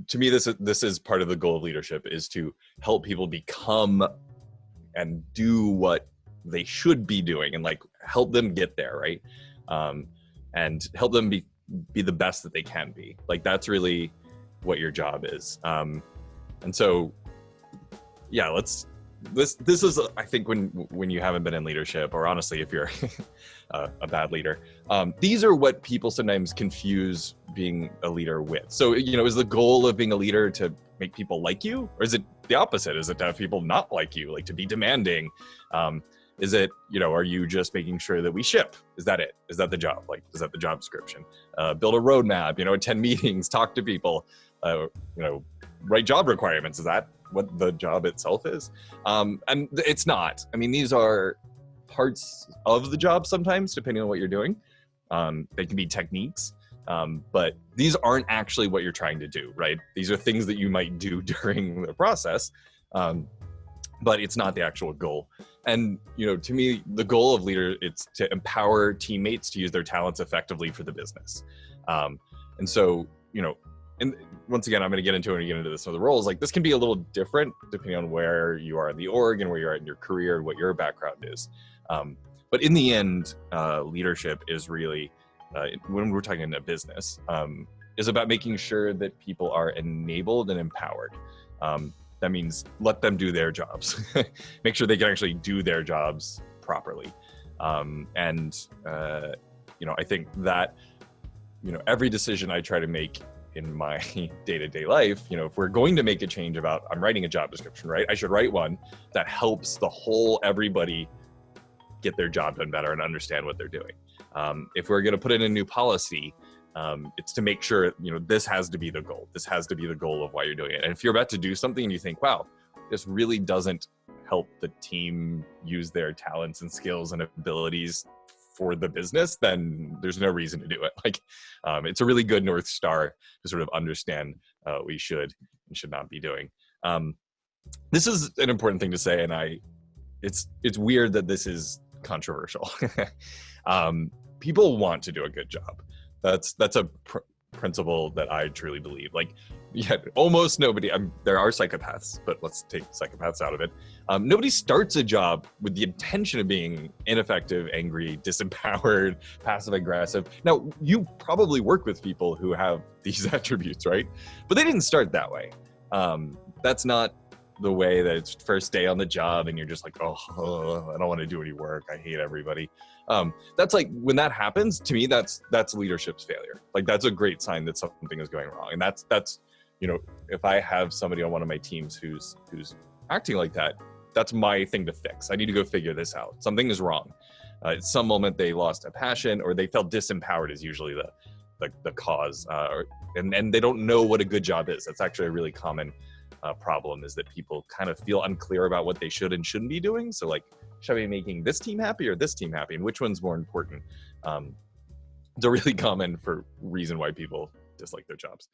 to me, this is part of the goal of leadership, is to help people become and do what they should be doing, and like help them get there, right? And help them be the best that they can be. Like that's really what your job is. And so, yeah, this is, I think, when you haven't been in leadership, or honestly, if you're a bad leader, these are what people sometimes confuse being a leader with. So, is the goal of being a leader to make people like you, or is it the opposite? Is it to have people not like you, like to be demanding? Is it, are you just making sure that we ship? Is that it? Is that the job? Like, is that the job description? Build a roadmap, attend meetings, talk to people, write job requirements. Is that what the job itself is? And it's not. I mean, these are parts of the job sometimes, depending on what you're doing. They can be techniques, but these aren't actually what you're trying to do, right? These are things that you might do during the process, but it's not the actual goal. And, to me, the goal of leader, it's to empower teammates to use their talents effectively for the business. And so, and once again, I'm going to get into it when we get into this other roles. Like this can be a little different depending on where you are in the org and where you're at in your career and what your background is. But in the end, leadership is really, when we're talking in a business, is about making sure that people are enabled and empowered. That means let them do their jobs. Make sure they can actually do their jobs properly. I think that, every decision I try to make in my day-to-day life, if we're going to make a change about, I'm writing a job description, right? I should write one that helps everybody get their job done better and understand what they're doing. If we're going to put in a new policy, it's to make sure, this has to be the goal. This has to be the goal of why you're doing it. And if you're about to do something and you think, wow, this really doesn't help the team use their talents and skills and abilities for the business, then there's no reason to do it. Like, it's a really good North Star to sort of understand what we should and should not be doing. This is an important thing to say, and it's weird that this is controversial. People want to do a good job. That's a principle that I truly believe. Like, yeah, almost nobody, there are psychopaths, but let's take psychopaths out of it. Nobody starts a job with the intention of being ineffective, angry, disempowered, passive aggressive. Now, you probably work with people who have these attributes, right? But they didn't start that way. That's not the way that it's first day on the job and you're just like, oh, I don't want to do any work. I hate everybody. That's like, when that happens, to me, that's leadership's failure. Like, that's a great sign that something is going wrong. And that's, if I have somebody on one of my teams who's acting like that, that's my thing to fix. I need to go figure this out. Something is wrong. At some moment they lost a passion, or they felt disempowered is usually the cause. And they don't know what a good job is. That's actually a really common problem, is that people kind of feel unclear about what they should and shouldn't be doing. So like, should I be making this team happy or this team happy? And which one's more important? It's a really common reason why people dislike their jobs.